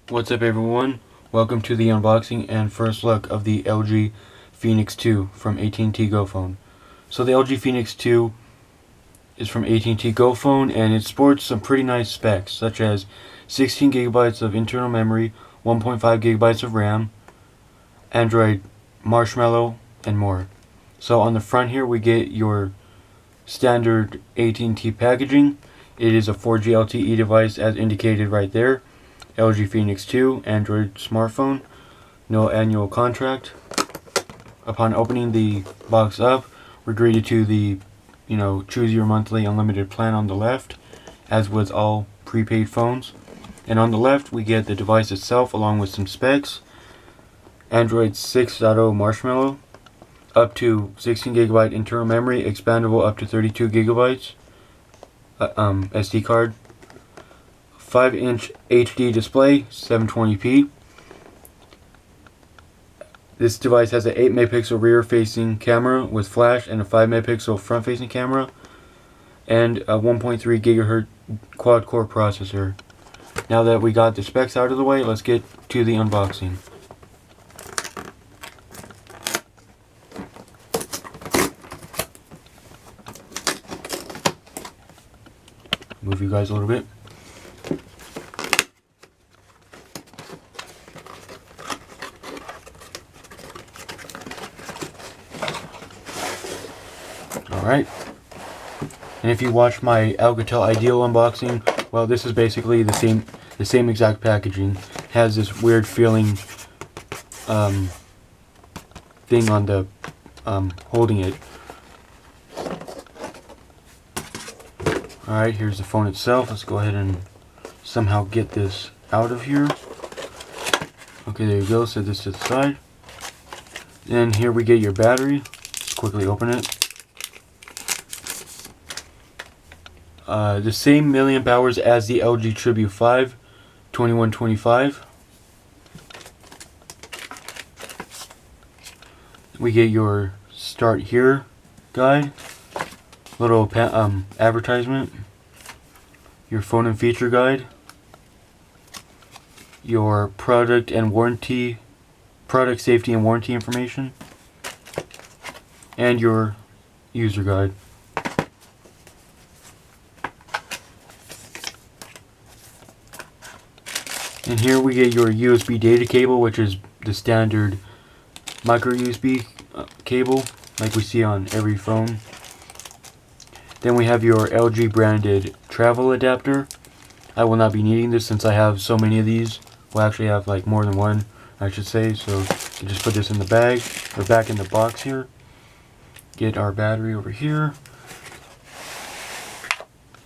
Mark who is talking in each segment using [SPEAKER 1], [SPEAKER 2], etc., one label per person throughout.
[SPEAKER 1] What's up everyone? Welcome to the unboxing and first look of the LG Phoenix 2 from AT&T GoPhone. So the LG Phoenix 2 is from AT&T GoPhone and it sports some pretty nice specs such as 16 gigabytes of internal memory, 1.5 gigabytes of RAM, Android Marshmallow, and more. So on the front here we get your standard AT&T packaging. It is a 4G LTE device as indicated right there. LG Phoenix 2 Android smartphone, no annual contract. Upon opening the box up, we're greeted to the choose your monthly unlimited plan on the left, as with all prepaid phones. And on the left we get the device itself along with some specs. Android 6.0 Marshmallow, up to 16 gigabyte internal memory, expandable up to 32 gigabytes, SD card, 5-inch HD display, 720p. This device has an 8-megapixel rear-facing camera with flash and a 5-megapixel front-facing camera, and a 1.3 gigahertz quad-core processor. Now that we got the specs out of the way, let's get to the unboxing. Move you guys a little bit. Alright, and if you watch my Alcatel Ideal unboxing, well, this is basically the same exact packaging. It has this weird feeling thing on the holding it. Alright, here's the phone itself. Let's go ahead and somehow get this out of here. Okay, there you go. Set this to the side. Then here we get your battery. Let's quickly open it. The same milliamp hours as the LG Tribute 5 2125. We get your start here guide, little advertisement, your phone and feature guide, your product safety and warranty information, and your user guide. And here we get your USB data cable, which is the standard micro USB cable like we see on every phone. Then we have your LG branded travel adapter. I will not be needing this since I have so many of these. We'll actually have like more than one, I should say. So you just put this in the bag or back in the box here. Get our battery over here.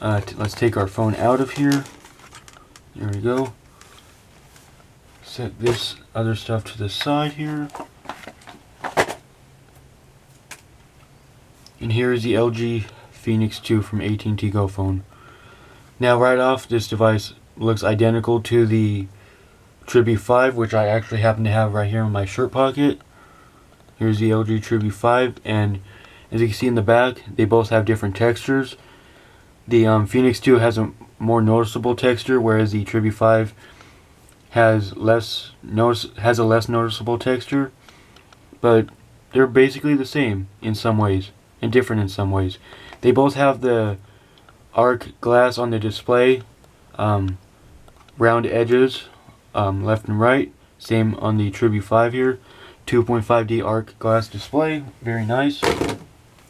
[SPEAKER 1] Let's take our phone out of here. There we go. Set this other stuff to the side here. And here is the LG Phoenix 2 from AT&T GoPhone. Now right off, this device looks identical to the Tribute 5, which I actually happen to have right here in my shirt pocket. Here's the LG Tribute 5, and as you can see in the back, they both have different textures. The Phoenix 2 has a more noticeable texture, whereas the Tribute 5 has a less noticeable texture, but they're basically the same in some ways and different in some ways. They both have the arc glass on the display, round edges, left and right. Same on the Tribute 5 here. 2.5D arc glass display, very nice.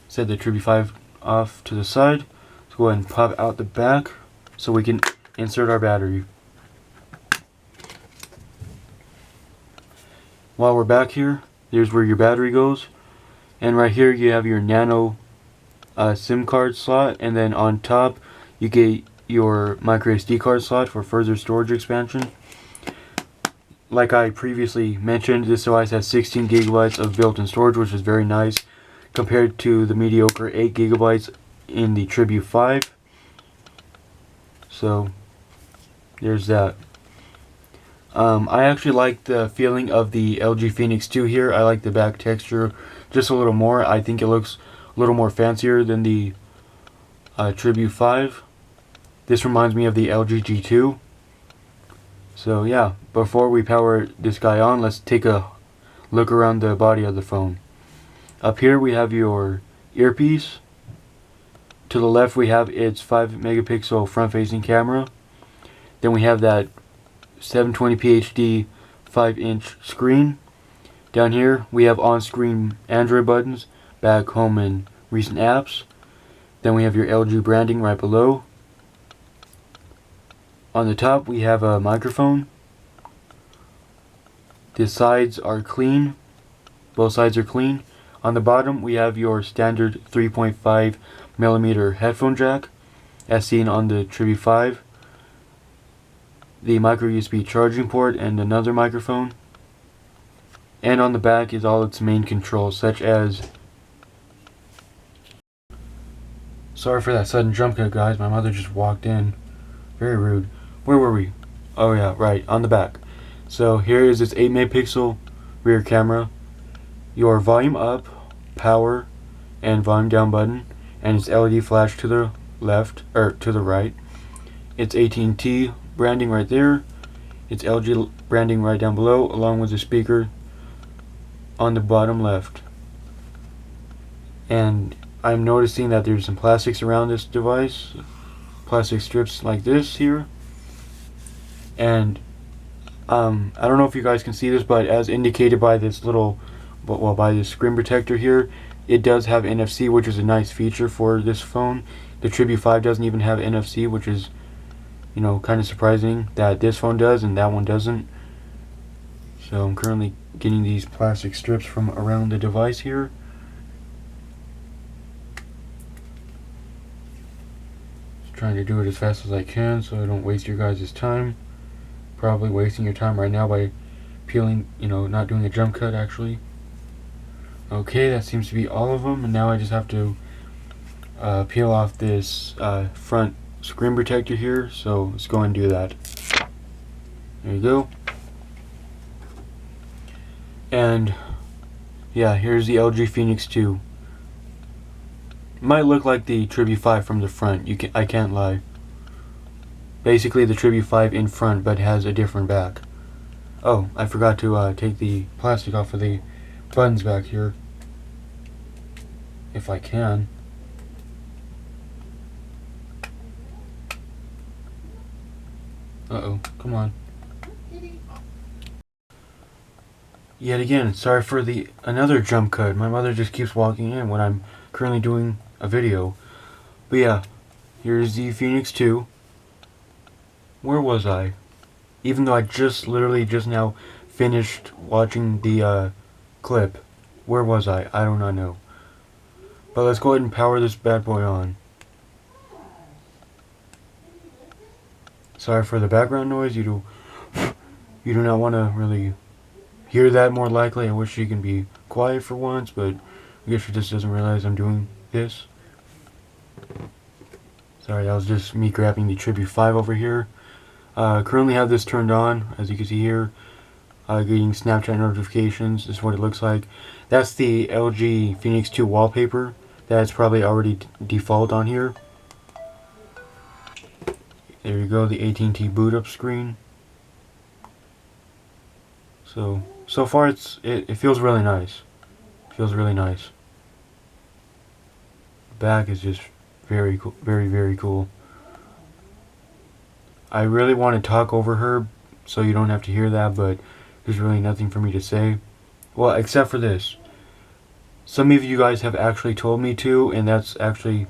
[SPEAKER 1] Set the Tribute 5 off to the side. Let's go ahead and pop out the back so we can insert our battery. While we're back here, there's where your battery goes, and right here you have your nano SIM card slot, and then on top you get your micro SD card slot for further storage expansion. Like I previously mentioned, this device has 16 gigabytes of built-in storage, which is very nice compared to the mediocre 8 gigabytes in the Tribute 5. So there's that. I actually like the feeling of the LG Phoenix 2 here. I like the back texture just a little more. I think it looks a little more fancier than the Tribute 5. This reminds me of the LG G2. So yeah, before we power this guy on, let's take a look around the body of the phone. Up here we have your earpiece. To the left we have its 5 megapixel front facing camera. Then we have that 720p HD 5-inch screen. Down here we have on-screen Android buttons, back, home, and recent apps. Then we have your LG branding right below. On the top we have a microphone. The sides are clean. Both sides are clean. On the bottom we have your standard 3.5mm headphone jack, as seen on the Tribute 5. The micro USB charging port and another microphone. And on the back is all its main controls, such as... Sorry for that sudden jump cut, guys. My mother just walked in. Very rude. Where were we? Oh yeah, right, on the back. So here is its 8 megapixel rear camera, your volume up, power, and volume down button, and its LED flash to the left, or to the right. Its AT&T branding right there. Its LG branding right down below, along with the speaker on the bottom left. And I'm noticing that there's some plastics around this device, plastic strips like this here. And I don't know if you guys can see this, but as indicated by this little, well, by this screen protector here, it does have NFC, which is a nice feature for this phone. The Tribute 5 doesn't even have NFC, which is, you know, kind of surprising that this phone does and that one doesn't. So I'm currently getting these plastic strips from around the device here. Just trying to do it as fast as I can so I don't waste your guys' time. Probably wasting your time right now by peeling, you know, not doing a jump cut actually. Okay, that seems to be all of them, and now I just have to peel off this front screen protector here, so let's go and do that. There you go. And yeah, here's the LG Phoenix 2. Might look like the Tribute 5 from the front. I can't lie. Basically the Tribute 5 in front, but has a different back. Oh, I forgot to take the plastic off of the buttons back here. If I can. Uh-oh, come on. Yet again, sorry for another jump cut. My mother just keeps walking in when I'm currently doing a video. But yeah, here's the Phoenix 2. Where was I? Even though I literally just now finished watching the clip. Where was I? I do not know. But let's go ahead and power this bad boy on. Sorry for the background noise. You do not want to really hear that, more likely. I wish you can be quiet for once, but I guess she just doesn't realize I'm doing this. Sorry, that was just me grabbing the Tribute 5 over here. Currently have this turned on, as you can see here. Getting Snapchat notifications. This is what it looks like. That's the LG Phoenix 2 wallpaper. That's probably already default on here. There you go, the AT&T boot up screen. So far it feels really nice. Feels really nice. The back is just very cool, very cool. I really want to talk over her so you don't have to hear that, but there's really nothing for me to say. Well, except for this. Some of you guys have actually told me to, and that's actually,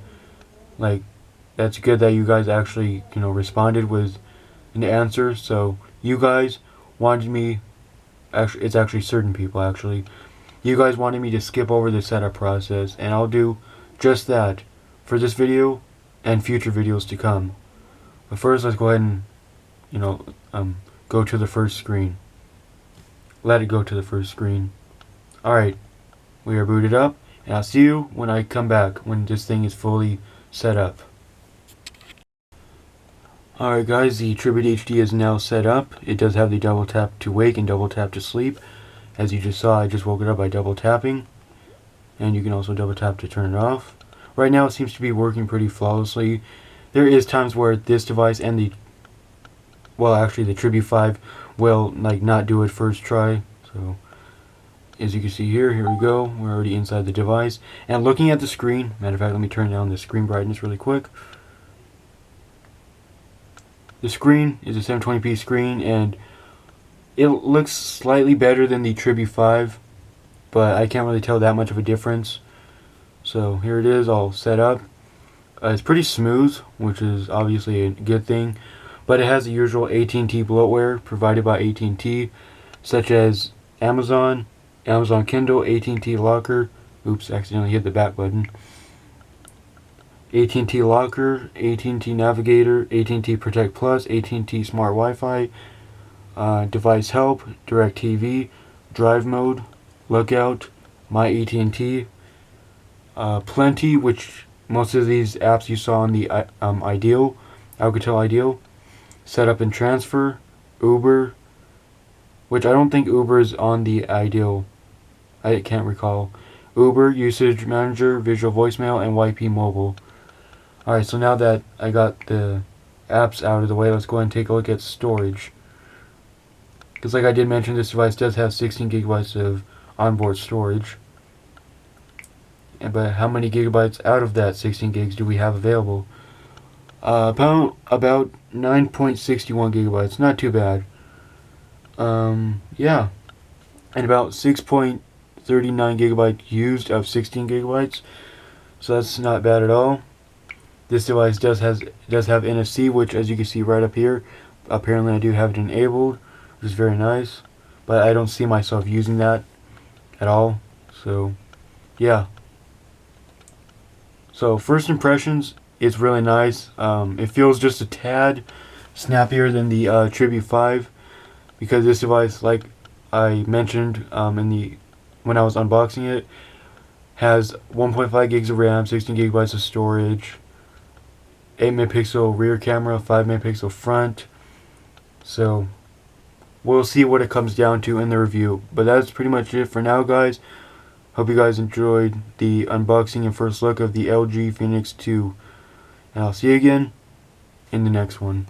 [SPEAKER 1] like, that's good that you guys actually, you know, responded with an answer. So you guys wanted me, actually, it's actually certain people actually, you guys wanted me to skip over the setup process, and I'll do just that for this video and future videos to come. But first, let's go ahead and, you know, go to the first screen. Let it go to the first screen. Alright, we are booted up, and I'll see you when I come back, when this thing is fully set up. Alright guys, the Tribute HD is now set up. It does have the double tap to wake and double tap to sleep. As you just saw, I just woke it up by double tapping. And you can also double tap to turn it off. Right now it seems to be working pretty flawlessly. There is times where this device and the well, actually the Tribute 5 will like not do it first try. So as you can see here we go, we're already inside the device, and looking at the screen, matter of fact, let me turn down the screen brightness really quick. The screen is a 720p screen, and it looks slightly better than the Tribute 5, but I can't really tell that much of a difference. So here it is all set up. It's pretty smooth, which is obviously a good thing, but it has the usual AT&T bloatware provided by AT&T, such as Amazon Kindle, AT&T Locker, oops, accidentally hit the back button, AT&T Locker, AT&T Navigator, AT&T Protect Plus, AT&T Smart Wi-Fi, Device Help, DirecTV, Drive Mode, Lookout, My AT&T, Plenty, which most of these apps you saw on the Alcatel Ideal, Setup and Transfer, Uber, which I don't think Uber is on the Ideal. I can't recall. Uber, Usage Manager, Visual Voicemail, and YP Mobile. Alright, so now that I got the apps out of the way, let's go ahead and take a look at storage. Because like I did mention, this device does have 16 gigabytes of onboard storage. But how many gigabytes out of that 16 gigs do we have available? About 9.61 gigabytes. Not too bad. Yeah. And about 6.39 gigabytes used of 16 gigabytes. So that's not bad at all. This device does have NFC, which, as you can see right up here, apparently I do have it enabled, which is very nice. But I don't see myself using that at all. So, yeah. So first impressions, it's really nice. It feels just a tad snappier than the Tribute 5, because this device, like I mentioned when I was unboxing it, has 1.5 gigs of RAM, 16 gigabytes of storage, 8 megapixel rear camera, 5 megapixel front. So we'll see what it comes down to in the review. But that's pretty much it for now, guys. Hope you guys enjoyed the unboxing and first look of the LG Phoenix 2. And I'll see you again in the next one.